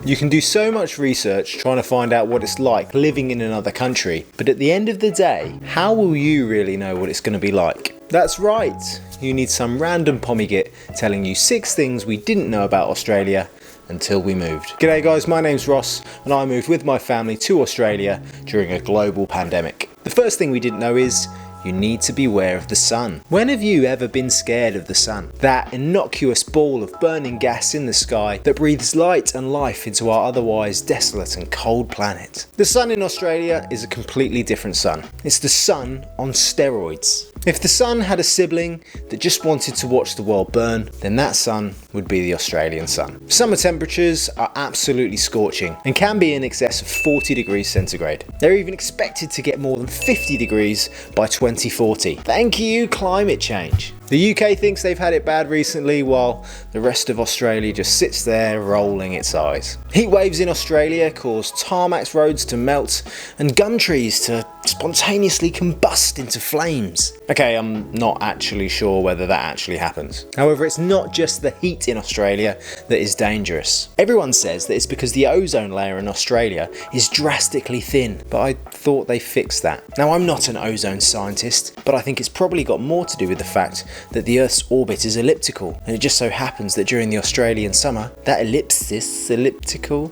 You can do so much research trying to find out what it's like living in another country, but at the end of the day, how will you really know what it's going to be like? That's right, you need some random pommygit telling you 6 things we didn't know about Australia until we moved. G'day guys, my name's Ross and I moved with my family to Australia during a global pandemic. The first thing we didn't know is you need to beware of the sun. When have you ever been scared of the sun? That innocuous ball of burning gas in the sky that breathes light and life into our otherwise desolate and cold planet. The sun in Australia is a completely different sun. It's the sun on steroids. If the sun had a sibling that just wanted to watch the world burn, then that sun would be the Australian sun. Summer temperatures are absolutely scorching and can be in excess of 40 degrees centigrade. They're even expected to get more than 50 degrees by 2040. Thank you, climate change. The UK thinks they've had it bad recently, while the rest of Australia just sits there rolling its eyes. Heat waves in Australia cause tarmac roads to melt and gum trees to spontaneously combust into flames. Okay, I'm not actually sure whether that actually happens. However, it's not just the heat in Australia that is dangerous. Everyone says that it's because the ozone layer in Australia is drastically thin, but I thought they fixed that. Now, I'm not an ozone scientist, but I think it's probably got more to do with the fact that the Earth's orbit is elliptical, and it just so happens that during the Australian summer, the elliptical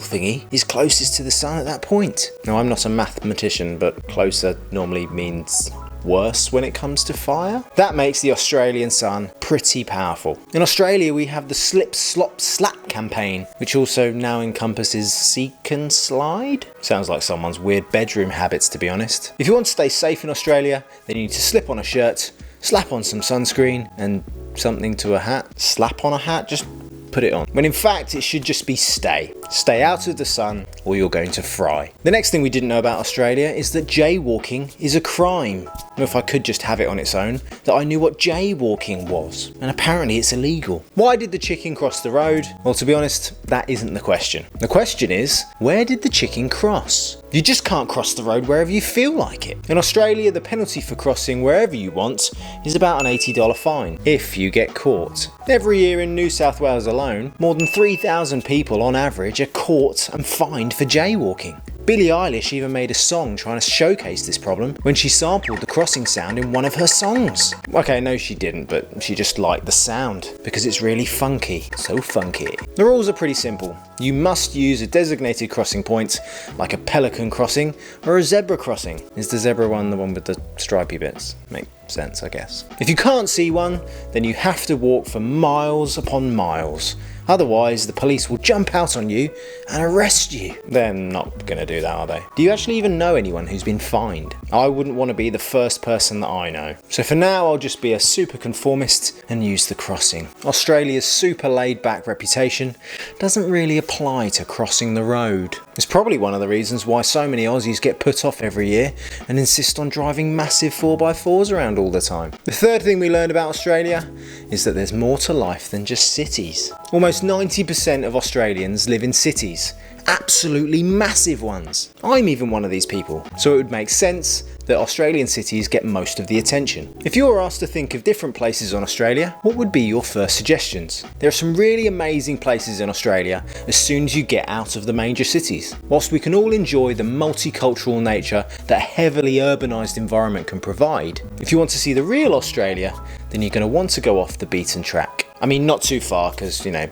thingy is closest to the sun at that point. Now, I'm not a mathematician, but closer normally means worse when it comes to fire. That makes the Australian sun pretty powerful. In Australia, we have the Slip Slop Slap campaign, which also now encompasses seek and slide. Sounds like someone's weird bedroom habits, to be honest. If you want to stay safe in Australia, then you need to slip on a shirt, slap on some sunscreen and something to a hat. Slap on a hat? Just put it on. When in fact, it should just be stay. Stay out of the sun or you're going to fry. The next thing we didn't know about Australia is that jaywalking is a crime. If I could just have it on its own, that I knew what jaywalking was. And apparently it's illegal. Why did the chicken cross the road? Well, to be honest, that isn't the question. The question is, where did the chicken cross? You just can't cross the road wherever you feel like it. In Australia, the penalty for crossing wherever you want is about an $80 fine, if you get caught. Every year in New South Wales alone, more than 3,000 people on average are caught and fined for jaywalking. Billie Eilish even made a song trying to showcase this problem when she sampled the crossing sound in one of her songs. Okay, no she didn't, but she just liked the sound because it's really funky. So funky. The rules are pretty simple. You must use a designated crossing point, like a pelican crossing or a zebra crossing. Is the zebra one the one with the stripy bits? Makes sense, I guess. If you can't see one, then you have to walk for miles upon miles. Otherwise, the police will jump out on you and arrest you. They're not gonna do that, are they? Do you actually even know anyone who's been fined? I wouldn't want to be the first person that I know. So for now, I'll just be a super conformist and use the crossing. Australia's super laid back reputation doesn't really apply to crossing the road. It's probably one of the reasons why so many Aussies get put off every year and insist on driving massive 4x4s around all the time. The third thing we learned about Australia is that there's more to life than just cities. Almost 90% of Australians live in cities, absolutely massive ones. I'm even one of these people, so it would make sense that Australian cities get most of the attention. If you were asked to think of different places on Australia, what would be your first suggestions? There are some really amazing places in Australia as soon as you get out of the major cities. Whilst we can all enjoy the multicultural nature that a heavily urbanised environment can provide, if you want to see the real Australia, then you're going to want to go off the beaten track. I mean, not too far, because, you know,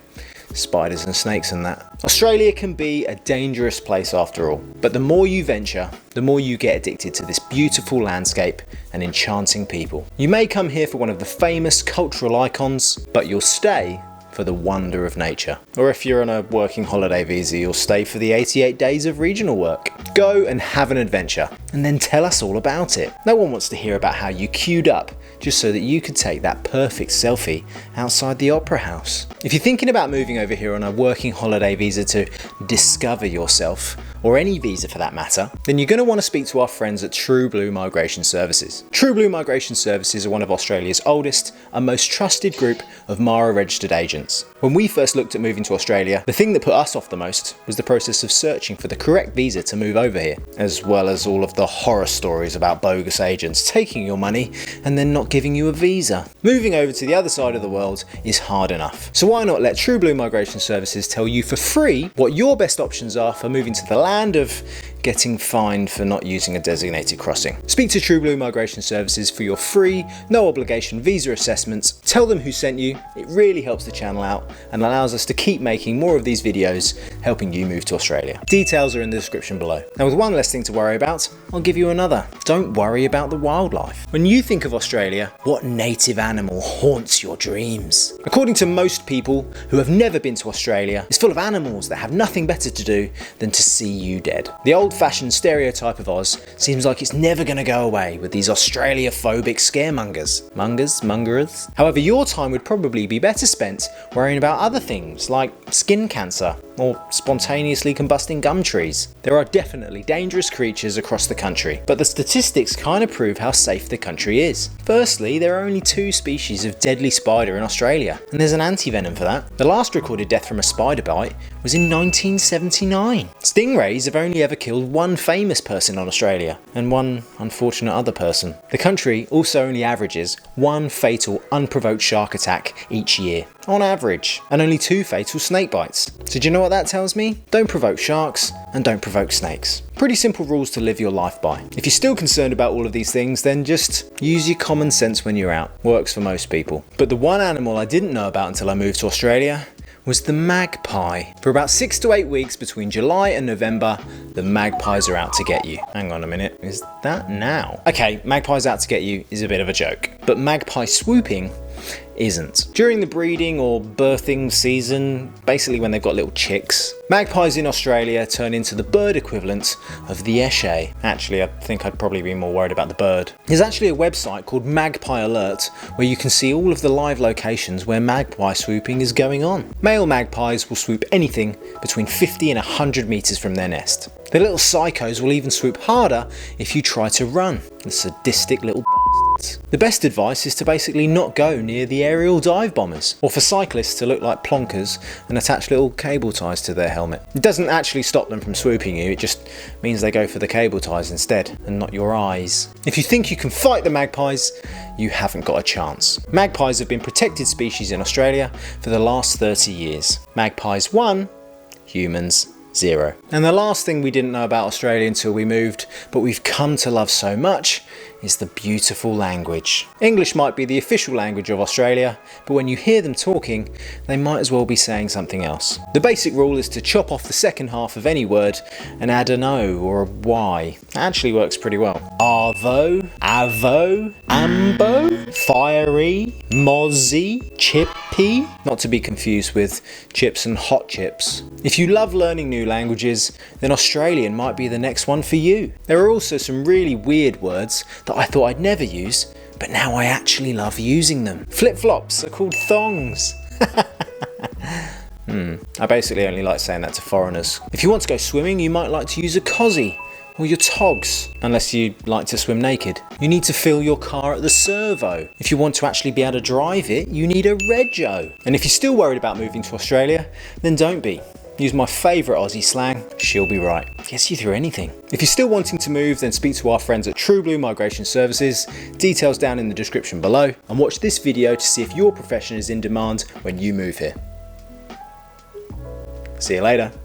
spiders and snakes and that. Australia can be a dangerous place after all, but the more you venture, the more you get addicted to this beautiful landscape and enchanting people. You may come here for one of the famous cultural icons, but you'll stay for the wonder of nature. Or if you're on a working holiday visa, you'll stay for the 88 days of regional work. Go and have an adventure, and then tell us all about it. No one wants to hear about how you queued up just so that you could take that perfect selfie outside the Opera House. If you're thinking about moving over here on a working holiday visa to discover yourself, or any visa for that matter, then you're going to want to speak to our friends at True Blue Migration Services. True Blue Migration Services are one of Australia's oldest and most trusted group of MARA registered agents. When we first looked at moving to Australia, the thing that put us off the most was the process of searching for the correct visa to move over here, as well as all of the horror stories about bogus agents taking your money and then not giving you a visa. Moving over to the other side of the world is hard enough. So why not let True Blue Migration Services tell you for free what your best options are for moving to the land of getting fined for not using a designated crossing. Speak to True Blue Migration Services for your free, no obligation visa assessments. Tell them who sent you. It really helps the channel out and allows us to keep making more of these videos helping you move to Australia. Details are in the description below. Now with one less thing to worry about, I'll give you another. Don't worry about the wildlife. When you think of Australia, what native animal haunts your dreams? According to most people who have never been to Australia, it's full of animals that have nothing better to do than to see you dead. The old-fashioned stereotype of Oz seems like it's never going to go away with these Australia-phobic scaremongers. Mungerers? However, your time would probably be better spent worrying about other things like skin cancer or spontaneously combusting gum trees. There are definitely dangerous creatures across the country, but the statistics kind of prove how safe the country is. Firstly, there are only 2 species of deadly spider in Australia, and there's an anti-venom for that. The last recorded death from a spider bite was in 1979. Stingrays have only ever killed 1 famous person in Australia, and 1 unfortunate other person. The country also only averages 1 fatal unprovoked shark attack each year, on average, and only 2 fatal snake bites. So do you know what that tells me? Don't provoke sharks and don't provoke snakes. Pretty simple rules to live your life by. If you're still concerned about all of these things, then just use your common sense when you're out. Works for most people. But the one animal I didn't know about until I moved to Australia was the magpie. For about 6 to 8 weeks between July and November, the magpies are out to get you. Hang on a minute, is that now? Okay, magpies out to get you is a bit of a joke, but magpie swooping isn't. During the breeding or birthing season, basically when they've got little chicks, magpies in Australia turn into the bird equivalent of the esche. Actually, I think I'd probably be more worried about the bird. There's actually a website called Magpie Alert where you can see all of the live locations where magpie swooping is going on. Male magpies will swoop anything between 50 and 100 meters from their nest. The little psychos will even swoop harder if you try to run. The sadistic little bastards. The best advice is to basically not go near the aerial dive bombers, or for cyclists to look like plonkers and attach little cable ties to their helmet. It doesn't actually stop them from swooping you, it just means they go for the cable ties instead, and not your eyes. If you think you can fight the magpies, you haven't got a chance. Magpies have been protected species in Australia for the last 30 years. Magpies 1, humans 0. And the last thing we didn't know about Australia until we moved, but we've come to love so much, is the beautiful language. English might be the official language of Australia, but when you hear them talking, they might as well be saying something else. The basic rule is to chop off the second half of any word and add an O or a Y. It actually works pretty well. Arvo, avo, ambo, fiery, mozzie, chippy, not to be confused with chips and hot chips. If you love learning new languages, then Australian might be the next one for you. There are also some really weird words that I thought I'd never use, but now I actually love using them. Flip-flops are called thongs. I basically only like saying that to foreigners. If you want to go swimming, you might like to use a cossie or your togs, unless you like to swim naked. You need to fill your car at the servo. If you want to actually be able to drive it, you need a rego. And if you're still worried about moving to Australia, then don't be. Use my favourite Aussie slang, she'll be right. Gets you through anything. If you're still wanting to move, then speak to our friends at True Blue Migration Services, details down in the description below, and watch this video to see if your profession is in demand when you move here. See you later.